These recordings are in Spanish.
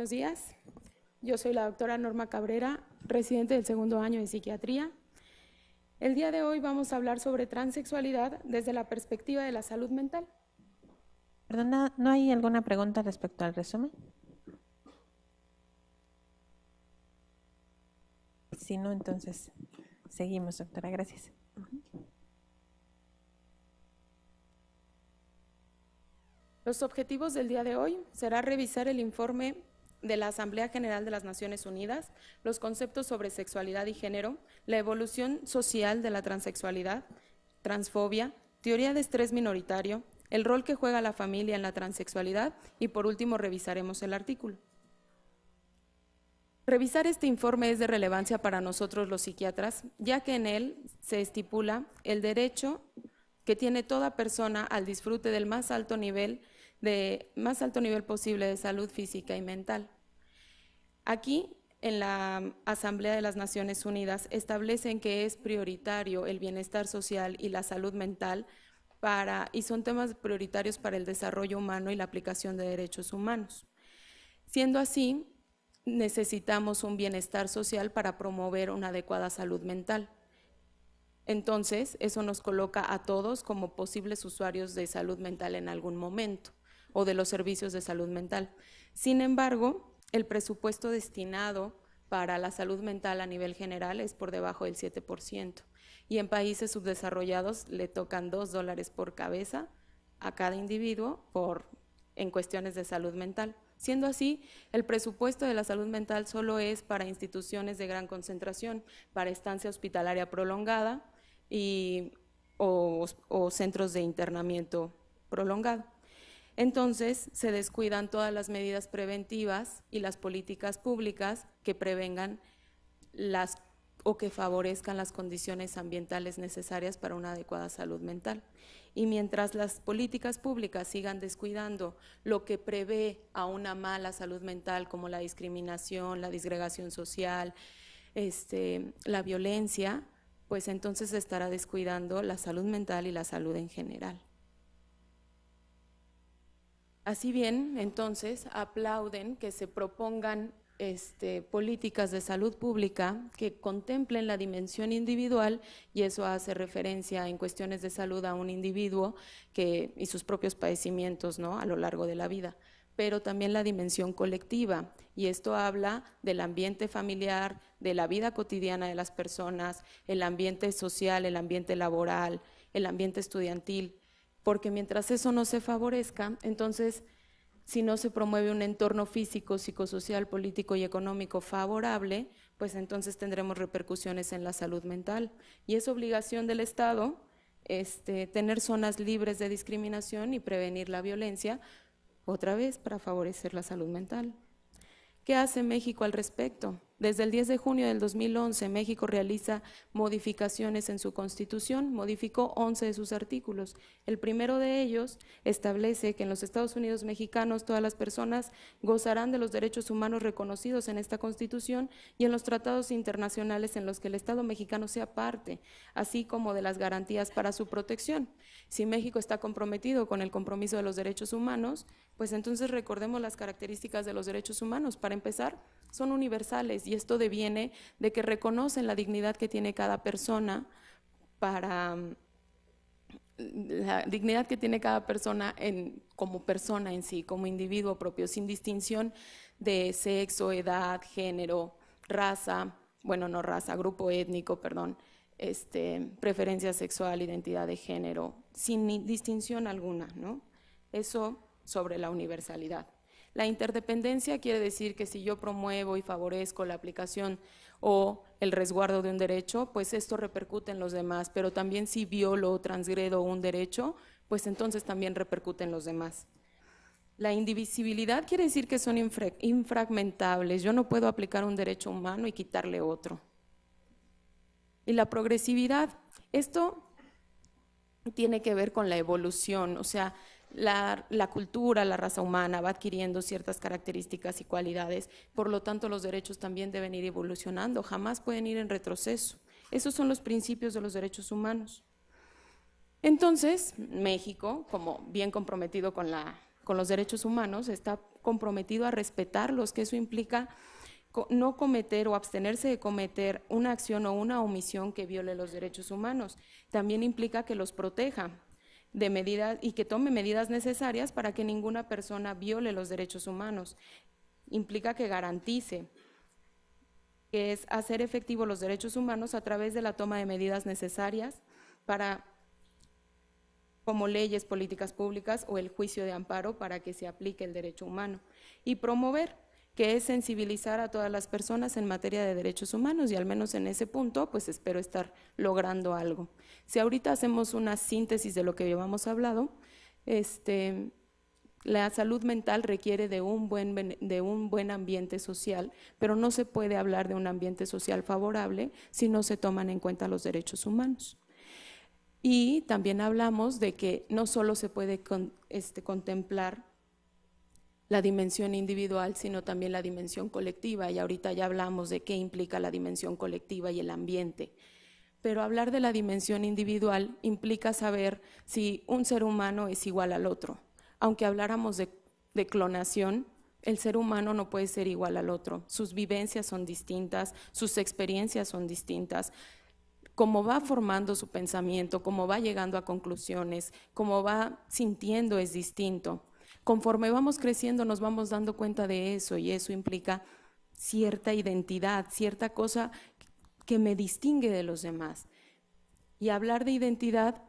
buenos días. Yo soy la doctora Norma Cabrera, residente del segundo año de psiquiatría. El día de hoy vamos a hablar sobre transexualidad desde la perspectiva de la salud mental. Perdona, ¿no hay alguna pregunta respecto al resumen? Si no, entonces seguimos, doctora. Gracias. Los objetivos del día de hoy será revisar el informe de la Asamblea General de las Naciones Unidas, los conceptos sobre sexualidad y género, la evolución social de la transexualidad, transfobia, teoría de estrés minoritario, el rol que juega la familia en la transexualidad y por último revisaremos el artículo. Revisar este informe es de relevancia para nosotros los psiquiatras, ya que en él se estipula el derecho que tiene toda persona al disfrute del más alto nivel posible de salud física y mental. Aquí, en la Asamblea de las Naciones Unidas, establecen que es prioritario el bienestar social y la salud mental y son temas prioritarios para el desarrollo humano y la aplicación de derechos humanos. Siendo así, necesitamos un bienestar social para promover una adecuada salud mental. Entonces, eso nos coloca a todos como posibles usuarios de salud mental en algún momento o de los servicios de salud mental. Sin embargo, el presupuesto destinado para la salud mental a nivel general es por debajo del 7% y en países subdesarrollados le tocan $2 por cabeza a cada individuo en cuestiones de salud mental. Siendo así, el presupuesto de la salud mental solo es para instituciones de gran concentración, para estancia hospitalaria prolongada o centros de internamiento prolongado. Entonces, se descuidan todas las medidas preventivas y las políticas públicas que prevengan o que favorezcan las condiciones ambientales necesarias para una adecuada salud mental. Y mientras las políticas públicas sigan descuidando lo que prevé a una mala salud mental, como la discriminación, la disgregación social, la violencia, pues entonces se estará descuidando la salud mental y la salud en general. Así bien, entonces, aplauden que se propongan políticas de salud pública que contemplen la dimensión individual, y eso hace referencia en cuestiones de salud a un individuo y sus propios padecimientos, ¿no?, a lo largo de la vida, pero también la dimensión colectiva, y esto habla del ambiente familiar, de la vida cotidiana de las personas, el ambiente social, el ambiente laboral, el ambiente estudiantil, porque mientras eso no se favorezca, entonces, si no se promueve un entorno físico, psicosocial, político y económico favorable, pues entonces tendremos repercusiones en la salud mental. Y es obligación del Estado tener zonas libres de discriminación y prevenir la violencia, otra vez para favorecer la salud mental. ¿Qué hace México al respecto? Desde el 10 de junio del 2011, México realiza modificaciones en su Constitución, modificó 11 de sus artículos. El primero de ellos establece que en los Estados Unidos mexicanos todas las personas gozarán de los derechos humanos reconocidos en esta Constitución y en los tratados internacionales en los que el Estado mexicano sea parte, así como de las garantías para su protección. Si México está comprometido con el compromiso de los derechos humanos, pues entonces recordemos las características de los derechos humanos. Para empezar, son universales y esto deviene de que reconocen la dignidad que tiene cada persona como persona en sí, como individuo propio, sin distinción de sexo, edad, género, raza, grupo étnico, preferencia sexual, identidad de género, sin distinción alguna, ¿no? Eso sobre la universalidad. La interdependencia quiere decir que si yo promuevo y favorezco la aplicación o el resguardo de un derecho, pues esto repercute en los demás, pero también si violo o transgredo un derecho, pues entonces también repercute en los demás. La indivisibilidad quiere decir que son infragmentables. Yo no puedo aplicar un derecho humano y quitarle otro. Y la progresividad, esto tiene que ver con la evolución, o sea, la cultura, la raza humana va adquiriendo ciertas características y cualidades, por lo tanto los derechos también deben ir evolucionando, jamás pueden ir en retroceso. Esos son los principios de los derechos humanos. Entonces, México, como bien comprometido con la con los derechos humanos, está comprometido a respetarlos, que eso implica no cometer o abstenerse de cometer una acción o una omisión que viole los derechos humanos. También implica que los proteja de medidas y que tome medidas necesarias para que ninguna persona viole los derechos humanos. Implica que garantice, que es hacer efectivos los derechos humanos a través de la toma de medidas necesarias para, como leyes, políticas públicas o el juicio de amparo para que se aplique el derecho humano. Y promover, que es sensibilizar a todas las personas en materia de derechos humanos, y al menos en ese punto, pues espero estar logrando algo. Si ahorita hacemos una síntesis de lo que llevamos hablado, la salud mental requiere de un buen ambiente social, pero no se puede hablar de un ambiente social favorable si no se toman en cuenta los derechos humanos. Y también hablamos de que no solo se puede contemplar la dimensión individual, sino también la dimensión colectiva, y ahorita ya hablamos de qué implica la dimensión colectiva y el ambiente. Pero hablar de la dimensión individual implica saber si un ser humano es igual al otro. Aunque habláramos de clonación, el ser humano no puede ser igual al otro. Sus vivencias son distintas, sus experiencias son distintas. Cómo va formando su pensamiento, cómo va llegando a conclusiones, cómo va sintiendo es distinto. Conforme vamos creciendo nos vamos dando cuenta de eso, y eso implica cierta identidad, cierta cosa que me distingue de los demás. Y hablar de identidad,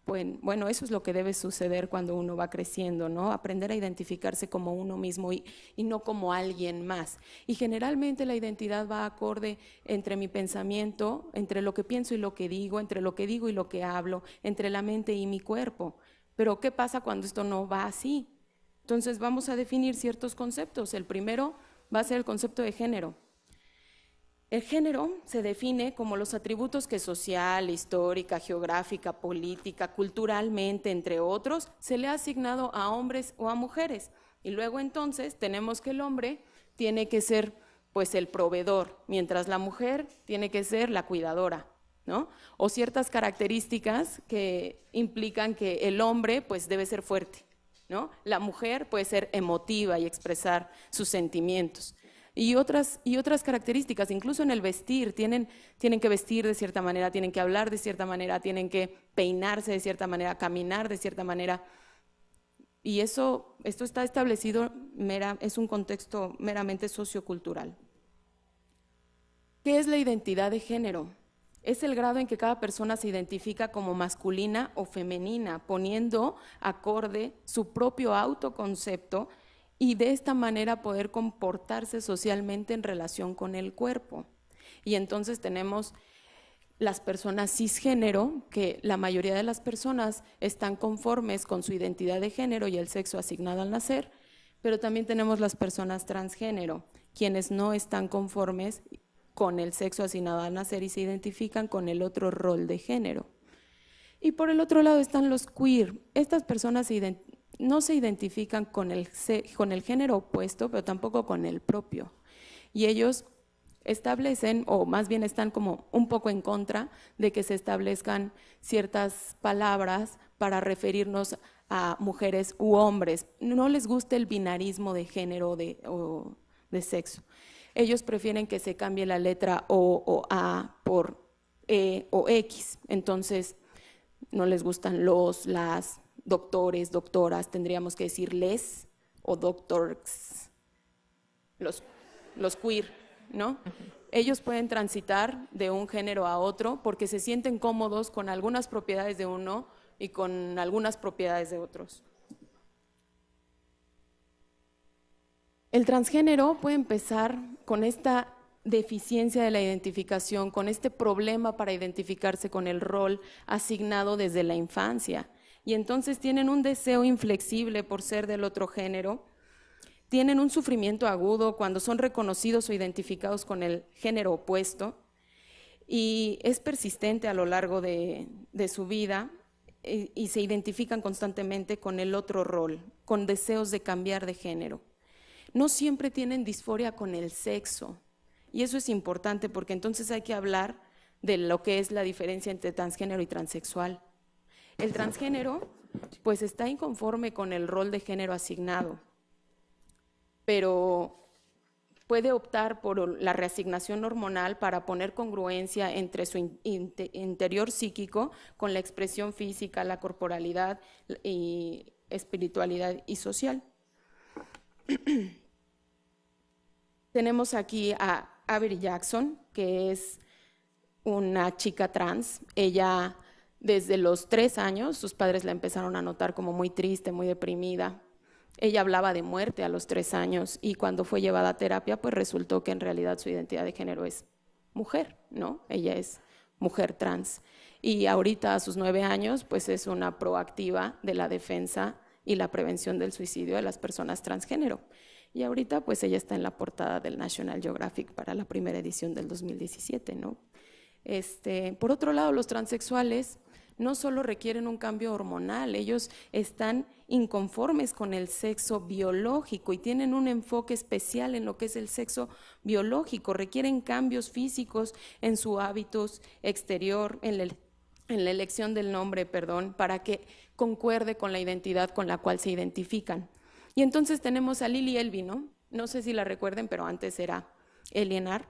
bueno, eso es lo que debe suceder cuando uno va creciendo, ¿no? Aprender a identificarse como uno mismo y no como alguien más. Y generalmente la identidad va acorde entre mi pensamiento, entre lo que pienso y lo que digo, entre lo que digo y lo que hablo, entre la mente y mi cuerpo. Pero ¿qué pasa cuando esto no va así? Entonces vamos a definir ciertos conceptos. El primero va a ser el concepto de género. El género se define como los atributos que social, histórica, geográfica, política, culturalmente, entre otros, se le ha asignado a hombres o a mujeres. Y luego entonces tenemos que el hombre tiene que ser pues el proveedor, mientras la mujer tiene que ser la cuidadora, ¿no? O ciertas características que implican que el hombre pues debe ser fuerte, ¿no? La mujer puede ser emotiva y expresar sus sentimientos. Y otras características, incluso en el vestir, tienen que vestir de cierta manera, tienen que hablar de cierta manera, tienen que peinarse de cierta manera, caminar de cierta manera. Y esto está establecido, es un contexto meramente sociocultural. ¿Qué es la identidad de género? Es el grado en que cada persona se identifica como masculina o femenina, poniendo acorde su propio autoconcepto y de esta manera poder comportarse socialmente en relación con el cuerpo. Y entonces tenemos las personas cisgénero, que la mayoría de las personas están conformes con su identidad de género y el sexo asignado al nacer, pero también tenemos las personas transgénero, quienes no están conformes con el sexo asignado al nacer y se identifican con el otro rol de género. Y por el otro lado están los queer. Estas personas no se identifican con el género opuesto, pero tampoco con el propio. Y ellos establecen, o más bien están como un poco en contra de que se establezcan ciertas palabras para referirnos a mujeres u hombres. No les gusta el binarismo de género o de sexo. Ellos prefieren que se cambie la letra O o A por E o X. Entonces, no les gustan las, doctores, doctoras, tendríamos que decir les o doctors, los queer, ¿no? Ellos pueden transitar de un género a otro porque se sienten cómodos con algunas propiedades de uno y con algunas propiedades de otros. El transgénero puede empezar con esta deficiencia de la identificación, con este problema para identificarse con el rol asignado desde la infancia. Y entonces tienen un deseo inflexible por ser del otro género, tienen un sufrimiento agudo cuando son reconocidos o identificados con el género opuesto, y es persistente a lo largo de su vida y se identifican constantemente con el otro rol, con deseos de cambiar de género. No siempre tienen disforia con el sexo, y eso es importante porque entonces hay que hablar de lo que es la diferencia entre transgénero y transexual. El transgénero pues está inconforme con el rol de género asignado, pero puede optar por la reasignación hormonal para poner congruencia entre su interior psíquico con la expresión física, la corporalidad y espiritualidad y social. Tenemos aquí a Avery Jackson, que es una chica trans. Ella, desde los 3 años, sus padres la empezaron a notar como muy triste, muy deprimida. Ella hablaba de muerte a los 3 años y cuando fue llevada a terapia, pues resultó que en realidad su identidad de género es mujer, ¿no? Ella es mujer trans. Y ahorita a sus 9 años, pues es una proactiva de la defensa y la prevención del suicidio de las personas transgénero. Y ahorita, pues ella está en la portada del National Geographic para la primera edición del 2017, ¿no? Por otro lado, los transexuales no solo requieren un cambio hormonal, ellos están inconformes con el sexo biológico y tienen un enfoque especial en lo que es el sexo biológico, requieren cambios físicos en su hábitos exterior, en la elección del nombre, para que concuerde con la identidad con la cual se identifican. Y entonces tenemos a Lili Elby, ¿no? No sé si la recuerden, pero antes era Elienar,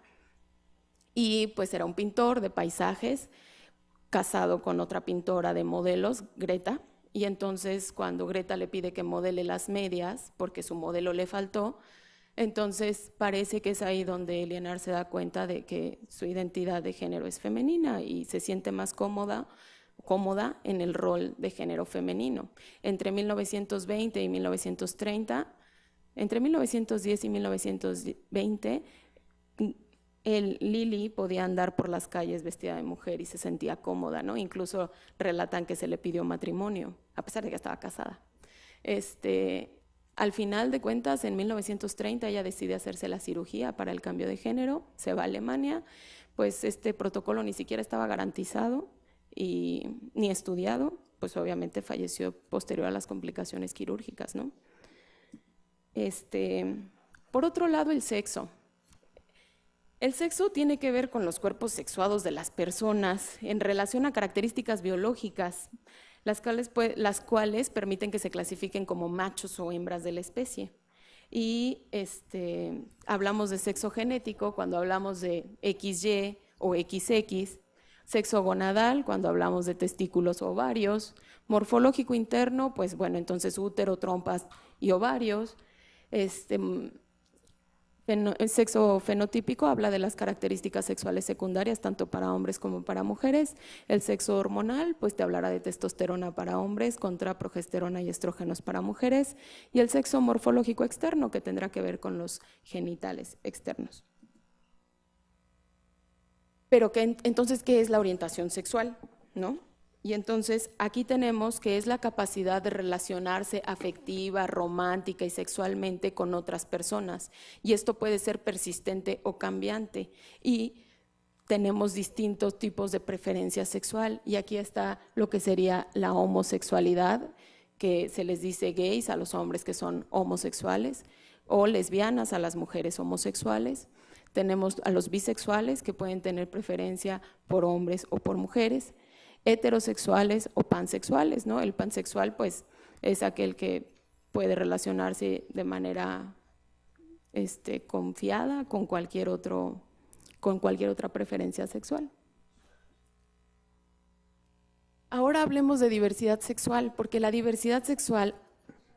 y pues era un pintor de paisajes, casado con otra pintora de modelos, Greta, y entonces cuando Greta le pide que modele las medias, porque su modelo le faltó, entonces parece que es ahí donde Elienar se da cuenta de que su identidad de género es femenina y se siente más cómoda en el rol de género femenino. Entre 1920 y 1930, entre 1910 y 1920, Lili podía andar por las calles vestida de mujer y se sentía cómoda, ¿no? Incluso relatan que se le pidió matrimonio, a pesar de que estaba casada. Al final de cuentas, en 1930, ella decide hacerse la cirugía para el cambio de género, se va a Alemania, pues este protocolo ni siquiera estaba garantizado ni estudiado, pues obviamente falleció posterior a las complicaciones quirúrgicas, ¿no? Por otro lado, el sexo. El sexo tiene que ver con los cuerpos sexuados de las personas en relación a características biológicas, las cuales permiten que se clasifiquen como machos o hembras de la especie. Y hablamos de sexo genético cuando hablamos de XY o XX, sexo gonadal cuando hablamos de testículos o ovarios, morfológico interno, pues bueno, entonces útero, trompas y ovarios. El sexo fenotípico habla de las características sexuales secundarias tanto para hombres como para mujeres. El sexo hormonal pues te hablará de testosterona para hombres contra progesterona y estrógenos para mujeres, y el sexo morfológico externo, que tendrá que ver con los genitales externos. Pero entonces, ¿qué es la orientación sexual? ¿No? Y entonces aquí tenemos que es la capacidad de relacionarse afectiva, romántica y sexualmente con otras personas. Y esto puede ser persistente o cambiante. Y tenemos distintos tipos de preferencia sexual. Y aquí está lo que sería la homosexualidad, que se les dice gays a los hombres que son homosexuales, o lesbianas a las mujeres homosexuales. Tenemos a los bisexuales, que pueden tener preferencia por hombres o por mujeres, heterosexuales o pansexuales, ¿no? El pansexual pues es aquel que puede relacionarse de manera confiada con cualquier otra preferencia sexual. Ahora hablemos de diversidad sexual, porque la diversidad sexual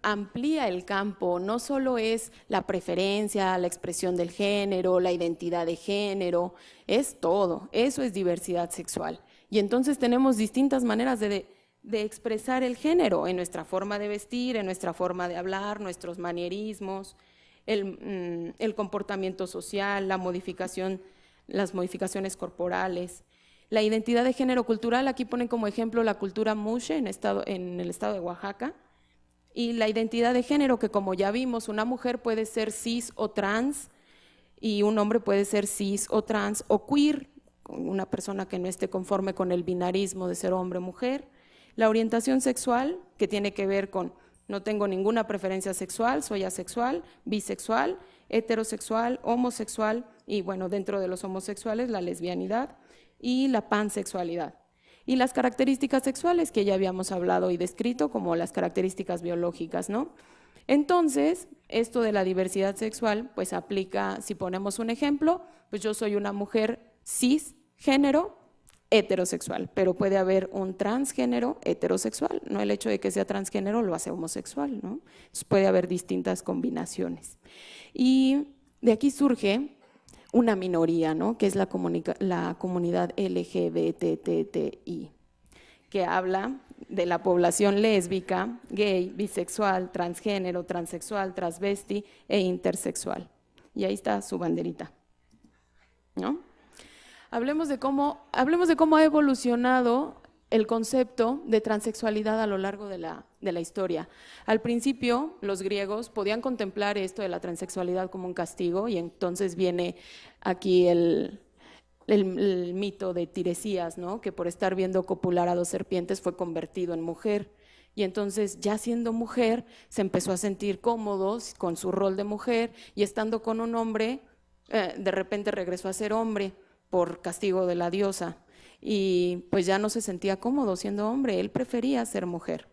amplía el campo, no solo es la preferencia, la expresión del género, la identidad de género, es todo, eso es diversidad sexual. Y entonces tenemos distintas maneras de expresar el género en nuestra forma de vestir, en nuestra forma de hablar, nuestros manierismos, el comportamiento social, las modificaciones corporales. La identidad de género cultural, aquí ponen como ejemplo la cultura Mushe en el estado de Oaxaca, y la identidad de género, que como ya vimos, una mujer puede ser cis o trans y un hombre puede ser cis o trans o queer, una persona que no esté conforme con el binarismo de ser hombre o mujer. La orientación sexual, que tiene que ver con no tengo ninguna preferencia sexual, soy asexual, bisexual, heterosexual, homosexual y bueno, dentro de los homosexuales la lesbianidad y la pansexualidad. y las características sexuales que ya habíamos hablado y descrito como las características biológicas, ¿no? Entonces, esto de la diversidad sexual, pues aplica, si ponemos un ejemplo, pues yo soy una mujer cisgénero heterosexual, pero puede haber un transgénero heterosexual, no el hecho de que sea transgénero lo hace homosexual, ¿no? Entonces puede haber distintas combinaciones. Y de aquí surge una minoría, ¿no? Que es la comunidad LGBTTI, que habla de la población lésbica, gay, bisexual, transgénero, transexual, transvesti e intersexual. Y ahí está su banderita, ¿no? Hablemos de cómo ha evolucionado el concepto de transexualidad a lo largo de la historia. Al principio, los griegos podían contemplar esto de la transexualidad como un castigo, y entonces viene aquí el mito de Tiresias, ¿no? Que por estar viendo copular a 2 serpientes fue convertido en mujer. Y entonces, ya siendo mujer, se empezó a sentir cómodos con su rol de mujer, y estando con un hombre, de repente regresó a ser hombre por castigo de la diosa, y pues ya no se sentía cómodo siendo hombre, él prefería ser mujer.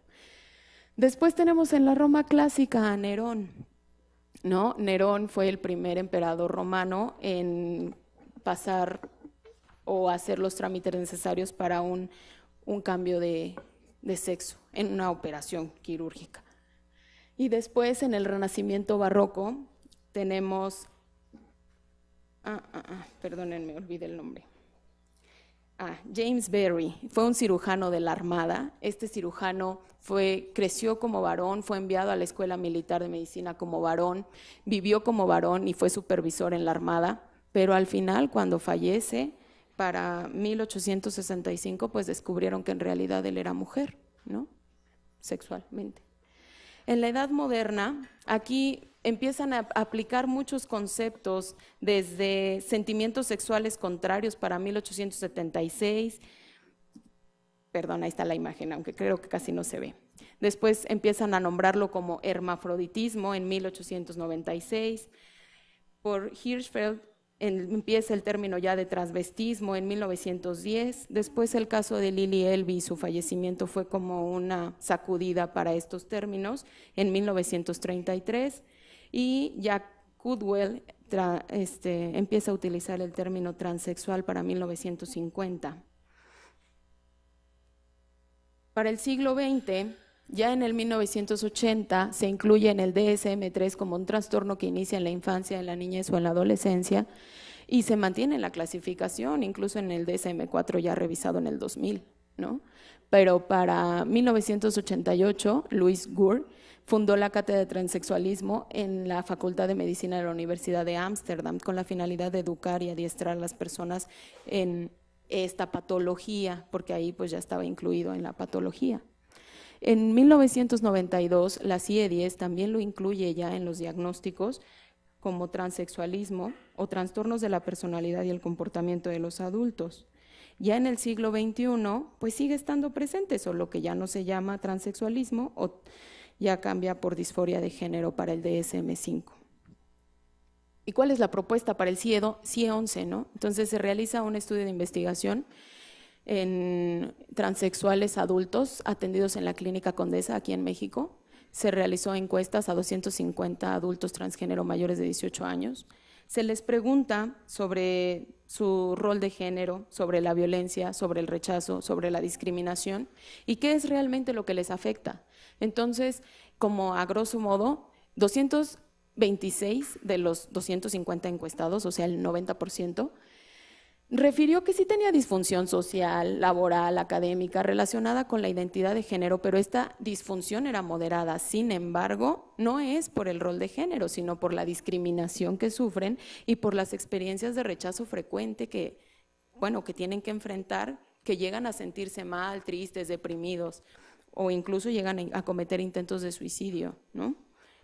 Después tenemos en la Roma clásica a Nerón, ¿no? Nerón fue el primer emperador romano en pasar o hacer los trámites necesarios para un cambio de sexo en una operación quirúrgica. Y después, en el Renacimiento barroco, tenemos perdónenme, olvidé el nombre. James Berry fue un cirujano de la Armada. Este cirujano creció como varón, fue enviado a la Escuela Militar de Medicina como varón, vivió como varón y fue supervisor en la Armada, pero al final, cuando fallece, para 1865, pues descubrieron que en realidad él era mujer, ¿no? Sexualmente. En la Edad Moderna, aquí empiezan a aplicar muchos conceptos, desde sentimientos sexuales contrarios para 1876, perdón, ahí está la imagen, aunque creo que casi no se ve. Después empiezan a nombrarlo como hermafroditismo en 1896. Por Hirschfeld empieza el término ya de transvestismo en 1910. Después el caso de Lily Elby y su fallecimiento fue como una sacudida para estos términos en 1933. Y Jack Cudwell empieza a utilizar el término transexual para 1950. Para el siglo XX, ya en el 1980, se incluye en el DSM-3 como un trastorno que inicia en la infancia, en la niñez o en la adolescencia, y se mantiene en la clasificación, incluso en el DSM-4 ya revisado en el 2000, ¿no? Pero para 1988, Louis Gour fundó la cátedra de transexualismo en la Facultad de Medicina de la Universidad de Ámsterdam, con la finalidad de educar y adiestrar a las personas en esta patología, porque ahí pues ya estaba incluido en la patología. En 1992, la CIE-10 también lo incluye ya en los diagnósticos como transexualismo o trastornos de la personalidad y el comportamiento de los adultos. Ya en el siglo XXI, pues sigue estando presente, solo que ya no se llama transexualismo o ya cambia por disforia de género para el DSM-5. ¿Y cuál es la propuesta para el CIE-11, ¿no? Entonces se realiza un estudio de investigación en transexuales adultos atendidos en la Clínica Condesa aquí en México. Se realizó encuestas a 250 adultos transgénero mayores de 18 años. Se les pregunta sobre su rol de género, sobre la violencia, sobre el rechazo, sobre la discriminación y qué es realmente lo que les afecta. Entonces, como a grosso modo, 226 de los 250 encuestados, o sea el 90%, refirió que sí tenía disfunción social, laboral, académica, relacionada con la identidad de género, pero esta disfunción era moderada. Sin embargo, no es por el rol de género, sino por la discriminación que sufren y por las experiencias de rechazo frecuente que tienen que enfrentar, que llegan a sentirse mal, tristes, deprimidos, o incluso llegan a cometer intentos de suicidio, ¿no?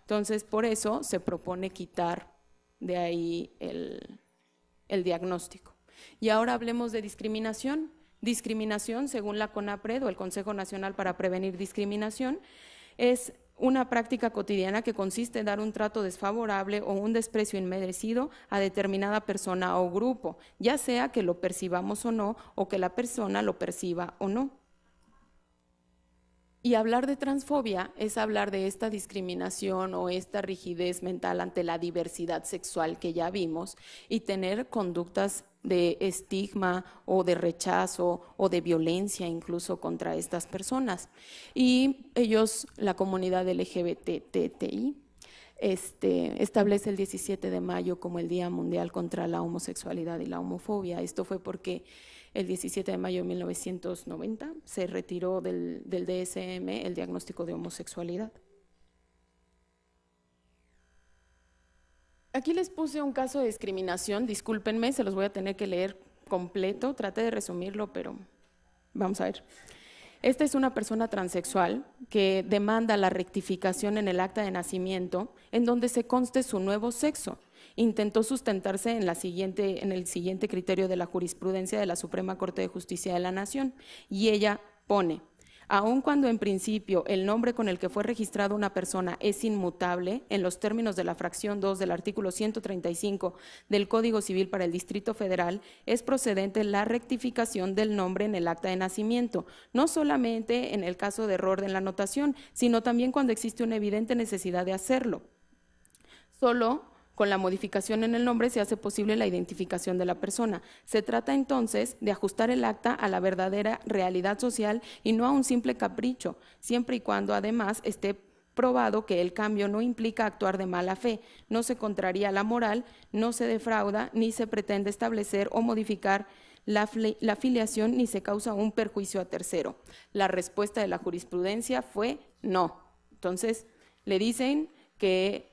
Entonces, por eso se propone quitar de ahí el diagnóstico. Y ahora hablemos de discriminación. Discriminación, según la CONAPRED o el Consejo Nacional para Prevenir Discriminación, es una práctica cotidiana que consiste en dar un trato desfavorable o un desprecio inmerecido a determinada persona o grupo, ya sea que lo percibamos o no, o que la persona lo perciba o no. Y hablar de transfobia es hablar de esta discriminación o esta rigidez mental ante la diversidad sexual que ya vimos y tener conductas de estigma o de rechazo o de violencia incluso contra estas personas. Y ellos, la comunidad LGBTTI, establece el 17 de mayo como el Día Mundial contra la Homosexualidad y la Homofobia. Esto fue porque el 17 de mayo de 1990 se retiró del DSM el diagnóstico de homosexualidad. Aquí les puse un caso de discriminación, discúlpenme, se los voy a tener que leer completo, traté de resumirlo, pero vamos a ver. Esta es una persona transexual que demanda la rectificación en el acta de nacimiento en donde se conste su nuevo sexo. Intentó sustentarse en el siguiente criterio de la jurisprudencia de la Suprema Corte de Justicia de la Nación, y ella pone: aun cuando en principio el nombre con el que fue registrada una persona es inmutable, en los términos de la fracción 2 del artículo 135 del Código Civil para el Distrito Federal, es procedente la rectificación del nombre en el acta de nacimiento, no solamente en el caso de error en la anotación, sino también cuando existe una evidente necesidad de hacerlo. Solo con la modificación en el nombre se hace posible la identificación de la persona. Se trata entonces de ajustar el acta a la verdadera realidad social y no a un simple capricho, siempre y cuando además esté probado que el cambio no implica actuar de mala fe, no se contraría la moral, no se defrauda ni se pretende establecer o modificar la filiación ni se causa un perjuicio a tercero. La respuesta de la jurisprudencia fue no. Entonces le dicen que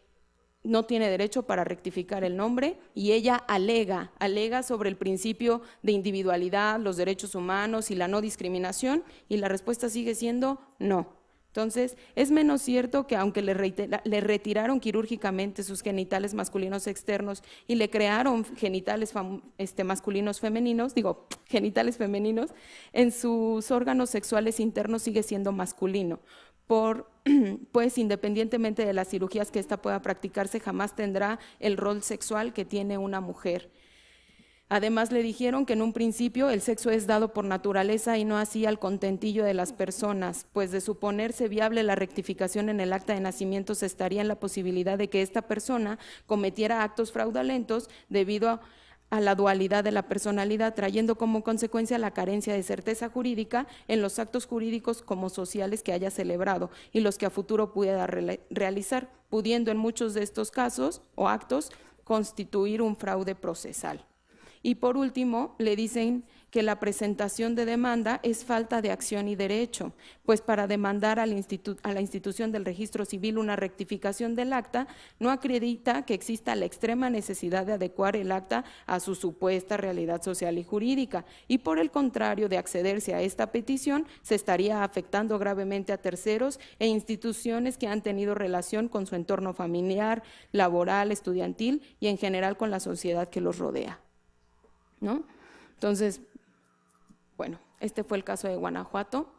no tiene derecho para rectificar el nombre y ella alega sobre el principio de individualidad, los derechos humanos y la no discriminación, y la respuesta sigue siendo no. Entonces, es menos cierto que aunque le retiraron quirúrgicamente sus genitales masculinos externos y le crearon genitales masculinos femeninos, genitales femeninos, en sus órganos sexuales internos sigue siendo masculino. Pues independientemente de las cirugías que ésta pueda practicarse, jamás tendrá el rol sexual que tiene una mujer. Además, le dijeron que en un principio el sexo es dado por naturaleza y no así al contentillo de las personas, pues de suponerse viable la rectificación en el acta de nacimiento se estaría en la posibilidad de que esta persona cometiera actos fraudulentos debido a la dualidad de la personalidad, trayendo como consecuencia la carencia de certeza jurídica en los actos jurídicos como sociales que haya celebrado y los que a futuro pueda realizar, pudiendo en muchos de estos casos o actos constituir un fraude procesal. Y por último, le dicen que la presentación de demanda es falta de acción y derecho, pues para demandar a la institución del registro civil una rectificación del acta, no acredita que exista la extrema necesidad de adecuar el acta a su supuesta realidad social y jurídica, y por el contrario de accederse a esta petición, se estaría afectando gravemente a terceros e instituciones que han tenido relación con su entorno familiar, laboral, estudiantil y en general con la sociedad que los rodea, ¿no? Entonces, bueno, este fue el caso de Guanajuato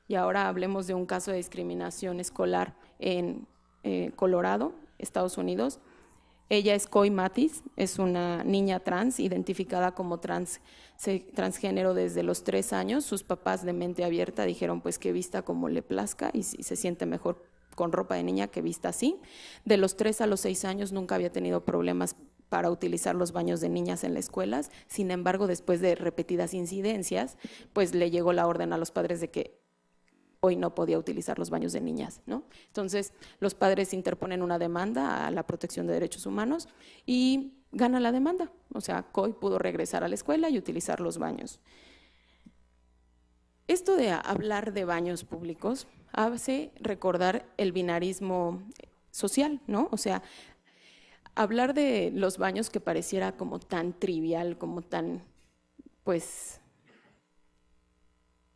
y ahora hablemos de un caso de discriminación escolar en Colorado, Estados Unidos. Ella es Coy Mathis, es una niña trans, identificada como transgénero desde los 3 años. Sus papás de mente abierta dijeron pues que vista como le plazca y se siente mejor con ropa de niña que vista así. De los 3 a los 6 años nunca había tenido problemas para utilizar los baños de niñas en las escuelas. Sin embargo, después de repetidas incidencias, pues le llegó la orden a los padres de que hoy no podía utilizar los baños de niñas, ¿no? Entonces, los padres interponen una demanda a la protección de derechos humanos y gana la demanda. O sea, Coy pudo regresar a la escuela y utilizar los baños. Esto de hablar de baños públicos hace recordar el binarismo social, ¿no? O sea, hablar de los baños que pareciera como tan trivial, como tan, pues,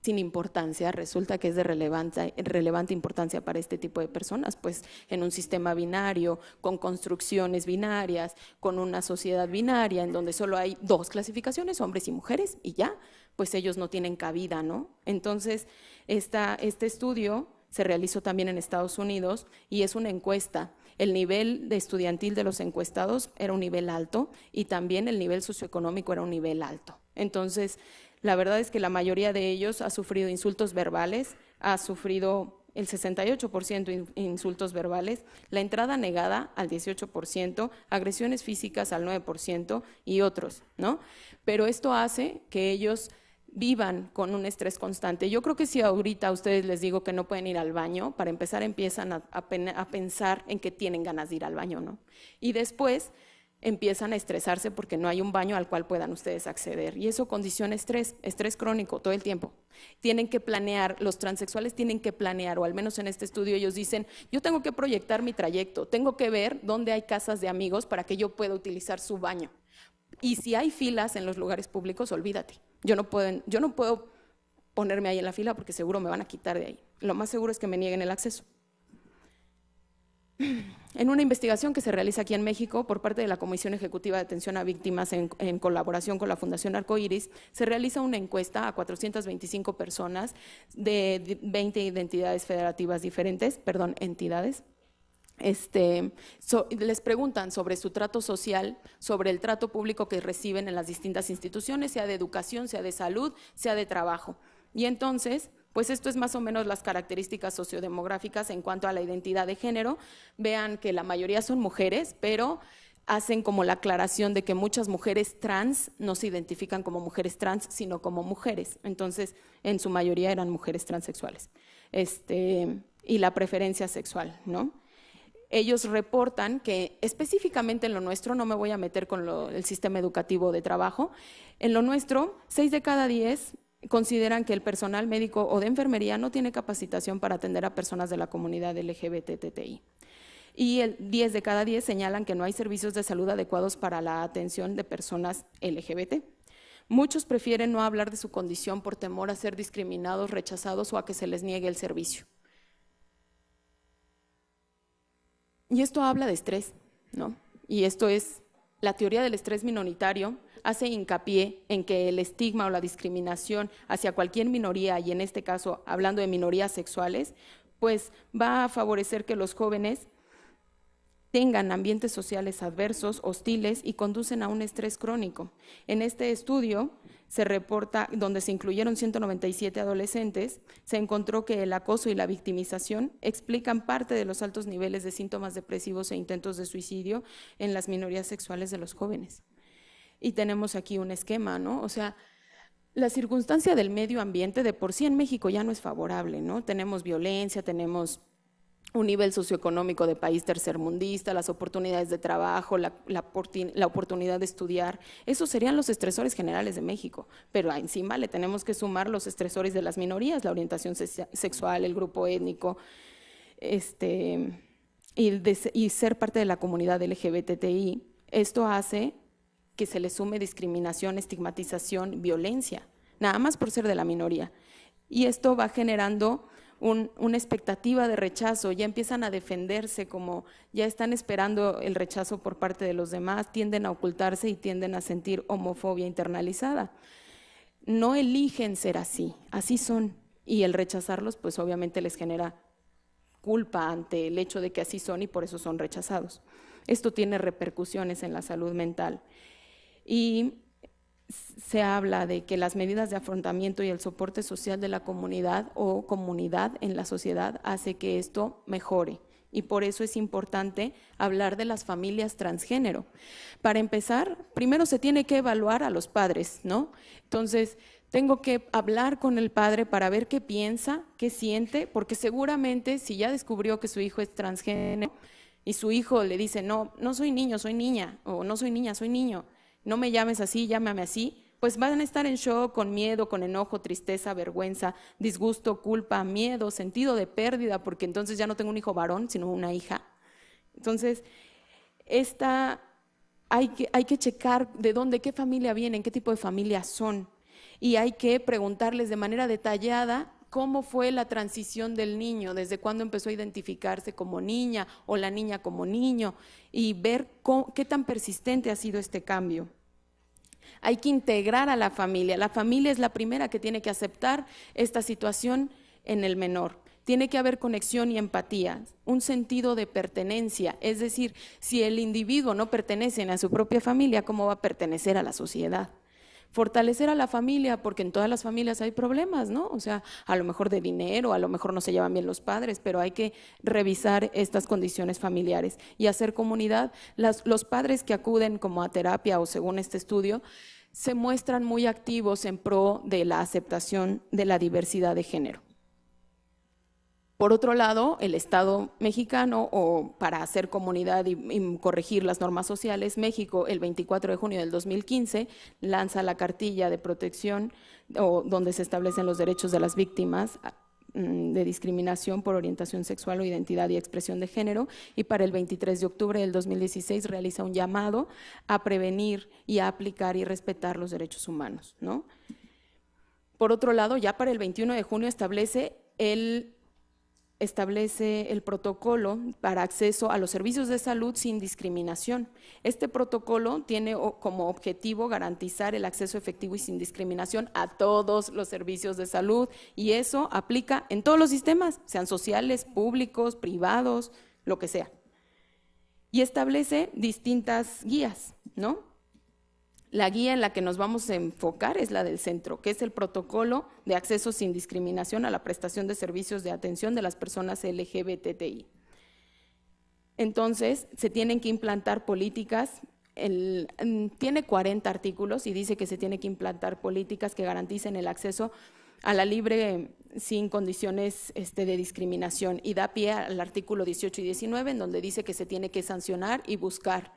sin importancia, resulta que es de relevante importancia para este tipo de personas, pues en un sistema binario, con construcciones binarias, con una sociedad binaria en donde solo hay 2 clasificaciones, hombres y mujeres, y ya, pues ellos no tienen cabida, ¿no? Entonces, este estudio se realizó también en Estados Unidos y es una encuesta. El nivel de estudiantil de los encuestados era un nivel alto y también el nivel socioeconómico era un nivel alto. Entonces, la verdad es que la mayoría de ellos ha sufrido insultos verbales, ha sufrido el 68% insultos verbales, la entrada negada al 18%, agresiones físicas al 9% y otros, ¿no? Pero esto hace que ellos vivan con un estrés constante. Yo creo que si ahorita a ustedes les digo que no pueden ir al baño, para empezar empiezan a pensar en que tienen ganas de ir al baño, ¿no? Y después empiezan a estresarse porque no hay un baño al cual puedan ustedes acceder. Y eso condiciona estrés crónico todo el tiempo. Tienen que planear, los transexuales tienen que planear, o al menos en este estudio ellos dicen, yo tengo que proyectar mi trayecto, tengo que ver dónde hay casas de amigos para que yo pueda utilizar su baño. Y si hay filas en los lugares públicos, olvídate. Yo no puedo ponerme ahí en la fila porque seguro me van a quitar de ahí. Lo más seguro es que me nieguen el acceso. En una investigación que se realiza aquí en México por parte de la Comisión Ejecutiva de Atención a Víctimas en colaboración con la Fundación Arcoiris, se realiza una encuesta a 425 personas de 20 entidades federativas diferentes, entidades. Les preguntan sobre su trato social, sobre el trato público que reciben en las distintas instituciones, sea de educación, sea de salud, sea de trabajo. Y entonces, pues esto es más o menos las características sociodemográficas en cuanto a la identidad de género. Vean que la mayoría son mujeres, pero hacen como la aclaración de que muchas mujeres trans no se identifican como mujeres trans, sino como mujeres. Entonces, en su mayoría eran mujeres transexuales. Y la preferencia sexual, ¿no? Ellos reportan que específicamente en lo nuestro, no me voy a meter con el sistema educativo de trabajo, en lo nuestro, 6 de cada 10 consideran que el personal médico o de enfermería no tiene capacitación para atender a personas de la comunidad LGBTTI. Y 10 de cada 10 señalan que no hay servicios de salud adecuados para la atención de personas LGBT. Muchos prefieren no hablar de su condición por temor a ser discriminados, rechazados o a que se les niegue el servicio. Y esto habla de estrés, ¿no? Y esto es, la teoría del estrés minoritario hace hincapié en que el estigma o la discriminación hacia cualquier minoría, y en este caso hablando de minorías sexuales, pues va a favorecer que los jóvenes tengan ambientes sociales adversos, hostiles y conducen a un estrés crónico. En este estudio se reporta, donde se incluyeron 197 adolescentes, se encontró que el acoso y la victimización explican parte de los altos niveles de síntomas depresivos e intentos de suicidio en las minorías sexuales de los jóvenes. Y tenemos aquí un esquema, ¿no? O sea, la circunstancia del medio ambiente de por sí en México ya no es favorable, ¿no? Tenemos violencia, tenemos un nivel socioeconómico de país tercermundista, las oportunidades de trabajo, la oportunidad de estudiar. Esos serían los estresores generales de México, pero encima le tenemos que sumar los estresores de las minorías, la orientación sexual, el grupo étnico, y ser parte de la comunidad LGBTI. Esto hace que se le sume discriminación, estigmatización, violencia, nada más por ser de la minoría. Y esto va generando una expectativa de rechazo, ya empiezan a defenderse, como ya están esperando el rechazo por parte de los demás, tienden a ocultarse y tienden a sentir homofobia internalizada. No eligen ser así, así son, y el rechazarlos pues obviamente les genera culpa ante el hecho de que así son y por eso son rechazados. Esto tiene repercusiones en la salud mental. Y se habla de que las medidas de afrontamiento y el soporte social de la comunidad o comunidad en la sociedad hace que esto mejore. Y por eso es importante hablar de las familias transgénero. Para empezar, primero se tiene que evaluar a los padres, ¿no? Entonces, tengo que hablar con el padre para ver qué piensa, qué siente, porque seguramente si ya descubrió que su hijo es transgénero y su hijo le dice, no soy niño, soy niña, o no soy niña, soy niño, no me llames así, llámame así, pues van a estar en shock, con miedo, con enojo, tristeza, vergüenza, disgusto, culpa, miedo, sentido de pérdida, porque entonces ya no tengo un hijo varón, sino una hija. Entonces, hay que checar de dónde, qué familia vienen, qué tipo de familia son, y hay que preguntarles de manera detallada cómo fue la transición del niño, desde cuándo empezó a identificarse como niña o la niña como niño, y ver qué tan persistente ha sido este cambio. Hay que integrar a la familia es la primera que tiene que aceptar esta situación en el menor. Tiene que haber conexión y empatía, un sentido de pertenencia, es decir, si el individuo no pertenece a su propia familia, ¿cómo va a pertenecer a la sociedad? Fortalecer a la familia, porque en todas las familias hay problemas, ¿no? O sea, a lo mejor de dinero, a lo mejor no se llevan bien los padres, pero hay que revisar estas condiciones familiares y hacer comunidad. Los padres que acuden como a terapia o según este estudio, se muestran muy activos en pro de la aceptación de la diversidad de género. Por otro lado, el Estado mexicano, o para hacer comunidad y corregir las normas sociales, México, el 24 de junio del 2015, lanza la cartilla de protección donde se establecen los derechos de las víctimas de discriminación por orientación sexual o identidad y expresión de género, y para el 23 de octubre del 2016 realiza un llamado a prevenir y a aplicar y respetar los derechos humanos, ¿no? Por otro lado, ya para el 21 de junio establece el protocolo para acceso a los servicios de salud sin discriminación. Este protocolo tiene como objetivo garantizar el acceso efectivo y sin discriminación a todos los servicios de salud, y eso aplica en todos los sistemas, sean sociales, públicos, privados, lo que sea. Y establece distintas guías, ¿no? La guía en la que nos vamos a enfocar es la del centro, que es el protocolo de acceso sin discriminación a la prestación de servicios de atención de las personas LGBTI. Entonces, se tienen que implantar políticas, tiene 40 artículos y dice que se tiene que implantar políticas que garanticen el acceso a la libre sin condiciones de discriminación, y da pie al artículo 18 y 19, en donde dice que se tiene que sancionar y buscar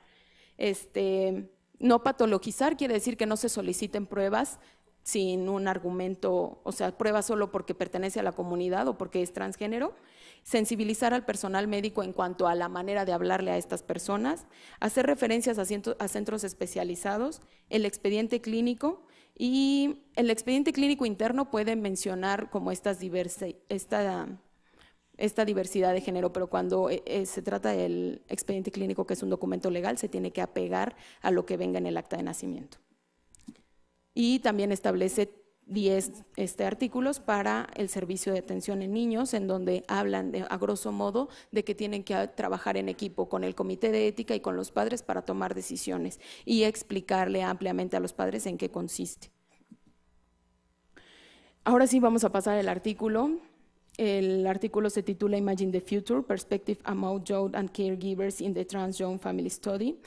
no patologizar, quiere decir que no se soliciten pruebas sin un argumento, o sea, pruebas solo porque pertenece a la comunidad o porque es transgénero. Sensibilizar al personal médico en cuanto a la manera de hablarle a estas personas, hacer referencias a centros especializados, el expediente clínico, y el expediente clínico interno puede mencionar como esta diversidad de género, pero cuando se trata del expediente clínico, que es un documento legal, se tiene que apegar a lo que venga en el acta de nacimiento. Y también establece 10 artículos para el servicio de atención en niños, en donde hablan a grosso modo de que tienen que trabajar en equipo con el comité de ética y con los padres para tomar decisiones y explicarle ampliamente a los padres en qué consiste. Ahora sí vamos a pasar al artículo. El artículo se titula Imagine the Future, Perspective Among Youth and Caregivers in the Trans Young Family Study.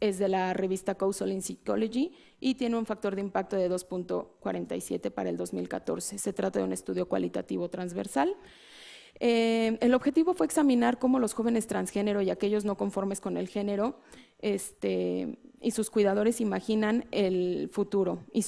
Es de la revista Causal in Psychology y tiene un factor de impacto de 2.47 para el 2014. Se trata de un estudio cualitativo transversal. El objetivo fue examinar cómo los jóvenes transgénero y aquellos no conformes con el género y sus cuidadores imaginan el futuro y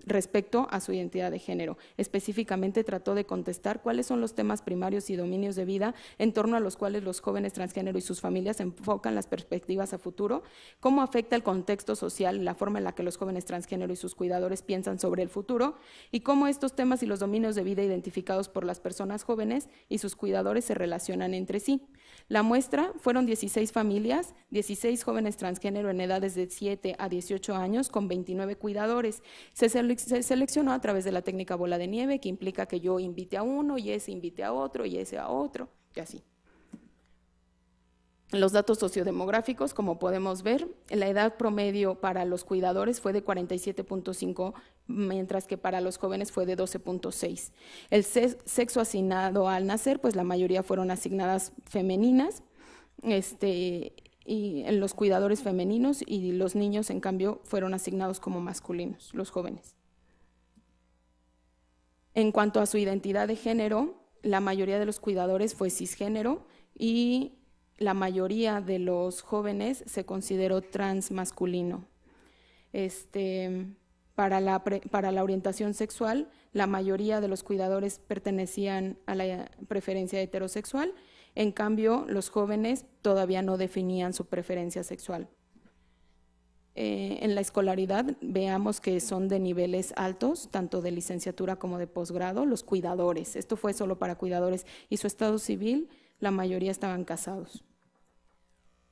respecto a su identidad de género. Específicamente trató de contestar cuáles son los temas primarios y dominios de vida en torno a los cuales los jóvenes transgénero y sus familias enfocan las perspectivas a futuro, cómo afecta el contexto social, la forma en la que los jóvenes transgénero y sus cuidadores piensan sobre el futuro, y cómo estos temas y los dominios de vida identificados por las personas jóvenes y sus cuidadores se relacionan entre sí. La muestra fueron 16 familias, 16 jóvenes transgénero en edades de 7 a 18 años con 29 cuidadores. Se seleccionó a través de la técnica bola de nieve, que implica que yo invite a uno y ese invite a otro y ese a otro, y así. Los datos sociodemográficos, como podemos ver, la edad promedio para los cuidadores fue de 47.5, mientras que para los jóvenes fue de 12.6. El sexo asignado al nacer, pues la mayoría fueron asignadas femeninas, y en los cuidadores femeninos, y los niños, en cambio, fueron asignados como masculinos, los jóvenes. En cuanto a su identidad de género, la mayoría de los cuidadores fue cisgénero y la mayoría de los jóvenes se consideró transmasculino. Para la orientación sexual, la mayoría de los cuidadores pertenecían a la preferencia heterosexual, en cambio, los jóvenes todavía no definían su preferencia sexual. En la escolaridad veamos que son de niveles altos, tanto de licenciatura como de posgrado, los cuidadores. Esto fue solo para cuidadores, y su estado civil, la mayoría estaban casados.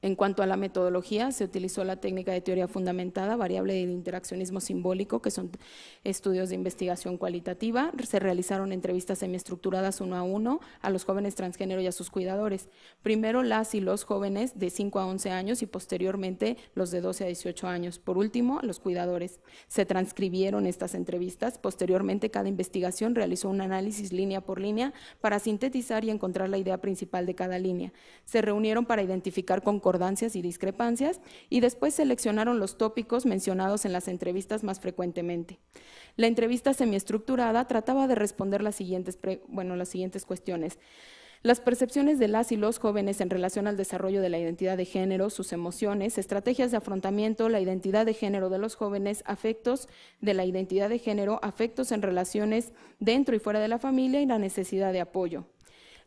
En cuanto a la metodología, se utilizó la técnica de teoría fundamentada, variable del interaccionismo simbólico, que son estudios de investigación cualitativa. Se realizaron entrevistas semiestructuradas 1 a 1 a los jóvenes transgénero y a sus cuidadores. Primero las y los jóvenes de 5 a 11 años y posteriormente los de 12 a 18 años. Por último, a los cuidadores. Se transcribieron estas entrevistas. Posteriormente, cada investigación realizó un análisis línea por línea para sintetizar y encontrar la idea principal de cada línea. Se reunieron para identificar concordancias y discrepancias y después seleccionaron los tópicos mencionados en las entrevistas más frecuentemente. La entrevista semiestructurada trataba de responder las siguientes cuestiones. Las percepciones de las y los jóvenes en relación al desarrollo de la identidad de género, sus emociones, estrategias de afrontamiento, la identidad de género de los jóvenes, afectos de la identidad de género, afectos en relaciones dentro y fuera de la familia y la necesidad de apoyo.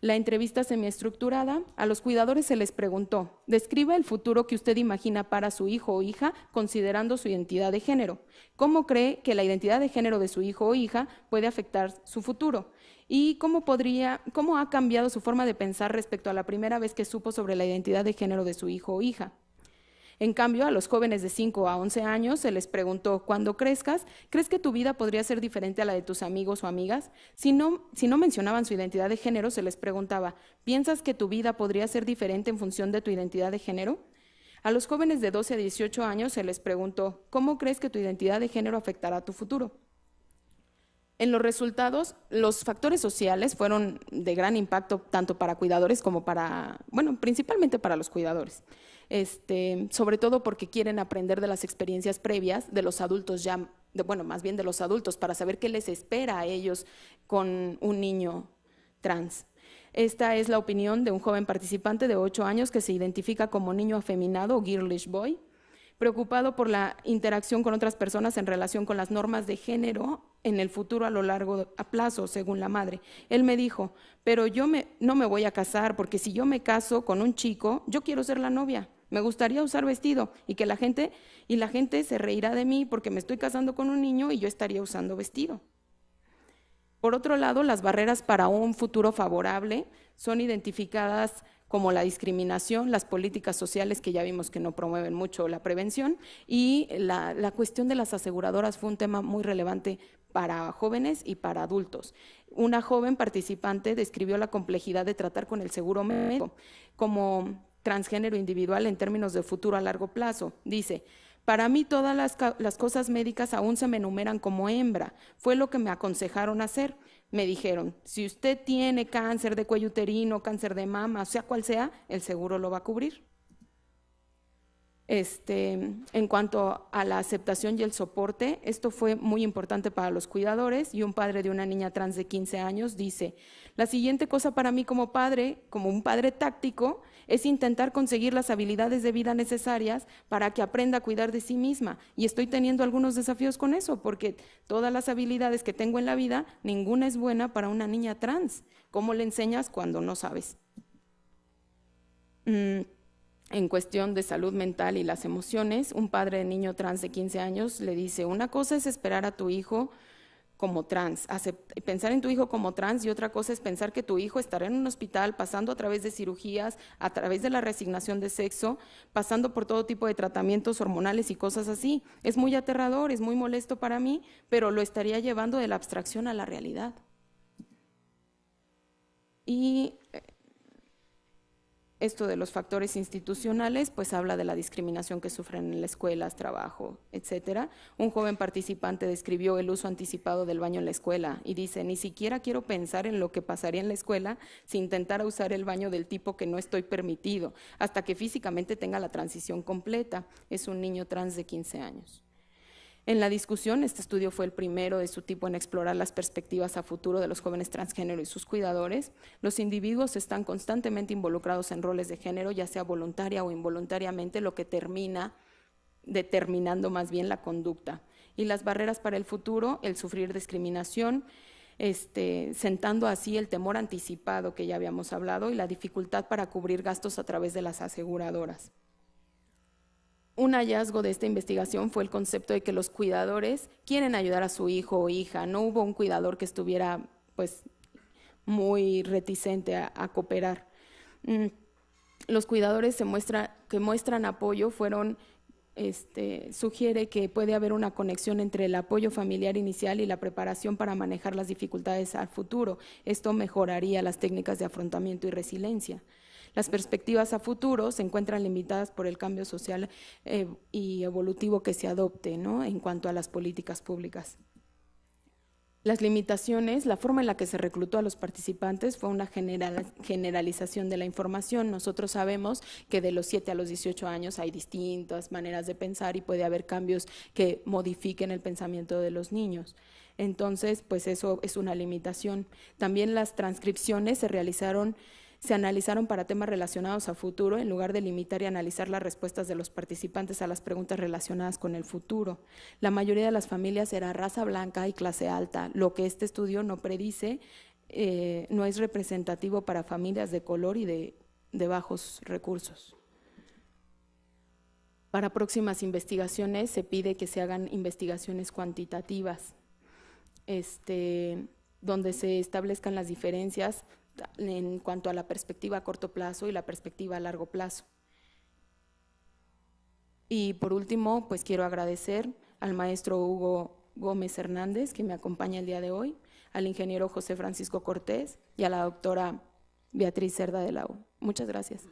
La entrevista semiestructurada, a los cuidadores se les preguntó, describa el futuro que usted imagina para su hijo o hija considerando su identidad de género. ¿Cómo cree que la identidad de género de su hijo o hija puede afectar su futuro? ¿Y cómo ha cambiado su forma de pensar respecto a la primera vez que supo sobre la identidad de género de su hijo o hija? En cambio, a los jóvenes de 5 a 11 años se les preguntó, cuando crezcas, ¿crees que tu vida podría ser diferente a la de tus amigos o amigas? Si no mencionaban su identidad de género, se les preguntaba, ¿piensas que tu vida podría ser diferente en función de tu identidad de género? A los jóvenes de 12 a 18 años se les preguntó, ¿cómo crees que tu identidad de género afectará tu futuro? En los resultados, los factores sociales fueron de gran impacto tanto para cuidadores como principalmente para los cuidadores. Sobre todo porque quieren aprender de las experiencias previas de los adultos más bien de los adultos, para saber qué les espera a ellos con un niño trans. Esta es la opinión de un joven participante de 8 años que se identifica como niño afeminado o girlish boy, preocupado por la interacción con otras personas en relación con las normas de género en el futuro a plazo, según la madre. Él me dijo, pero no me voy a casar, porque si yo me caso con un chico, yo quiero ser la novia. Me gustaría usar vestido y la gente se reirá de mí porque me estoy casando con un niño y yo estaría usando vestido. Por otro lado, las barreras para un futuro favorable son identificadas como la discriminación, las políticas sociales que ya vimos que no promueven mucho la prevención, y la cuestión de las aseguradoras fue un tema muy relevante para jóvenes y para adultos. Una joven participante describió la complejidad de tratar con el seguro médico como transgénero individual en términos de futuro a largo plazo. Dice, para mí todas las cosas médicas aún se me enumeran como hembra, fue lo que me aconsejaron hacer. Me dijeron, si usted tiene cáncer de cuello uterino, cáncer de mama, sea cual sea, el seguro lo va a cubrir. En cuanto a la aceptación y el soporte, esto fue muy importante para los cuidadores, y un padre de una niña trans de 15 años dice, la siguiente cosa para mí como un padre táctico, es intentar conseguir las habilidades de vida necesarias para que aprenda a cuidar de sí misma, y estoy teniendo algunos desafíos con eso, porque todas las habilidades que tengo en la vida, ninguna es buena para una niña trans. ¿Cómo le enseñas cuando no sabes? En cuestión de salud mental y las emociones, un padre de niño trans de 15 años le dice, una cosa es esperar a tu hijo como trans, pensar en tu hijo como trans, y otra cosa es pensar que tu hijo estará en un hospital pasando a través de cirugías, a través de la reasignación de sexo, pasando por todo tipo de tratamientos hormonales y cosas así. Es muy aterrador, es muy molesto para mí, pero lo estaría llevando de la abstracción a la realidad. Y esto de los factores institucionales, pues habla de la discriminación que sufren en las escuelas, trabajo, etcétera. Un joven participante describió el uso anticipado del baño en la escuela y dice, ni siquiera quiero pensar en lo que pasaría en la escuela si intentara usar el baño del tipo que no estoy permitido, hasta que físicamente tenga la transición completa. Es un niño trans de 15 años. En la discusión, este estudio fue el primero de su tipo en explorar las perspectivas a futuro de los jóvenes transgénero y sus cuidadores. Los individuos están constantemente involucrados en roles de género, ya sea voluntaria o involuntariamente, lo que termina determinando más bien la conducta. Y las barreras para el futuro, el sufrir discriminación, sentando así el temor anticipado que ya habíamos hablado y la dificultad para cubrir gastos a través de las aseguradoras. Un hallazgo de esta investigación fue el concepto de que los cuidadores quieren ayudar a su hijo o hija. No hubo un cuidador que estuviera muy reticente a cooperar. los cuidadores que muestran apoyo sugiere que puede haber una conexión entre el apoyo familiar inicial y la preparación para manejar las dificultades al futuro. Esto mejoraría las técnicas de afrontamiento y resiliencia. Las perspectivas a futuro se encuentran limitadas por el cambio social y evolutivo que se adopte, ¿no?, en cuanto a las políticas públicas. Las limitaciones, la forma en la que se reclutó a los participantes fue una generalización de la información. Nosotros sabemos que de los 7 a los 18 años hay distintas maneras de pensar y puede haber cambios que modifiquen el pensamiento de los niños. Entonces, pues eso es una limitación. También las transcripciones se analizaron para temas relacionados a futuro en lugar de limitar y analizar las respuestas de los participantes a las preguntas relacionadas con el futuro. La mayoría de las familias era raza blanca y clase alta, lo que este estudio no predice, no es representativo para familias de color y de bajos recursos. Para próximas investigaciones se pide que se hagan investigaciones cuantitativas, donde se establezcan las diferencias en cuanto a la perspectiva a corto plazo y la perspectiva a largo plazo. Y por último, pues quiero agradecer al maestro Hugo Gómez Hernández, que me acompaña el día de hoy, al ingeniero José Francisco Cortés y a la doctora Beatriz Cerda de la U. Muchas gracias.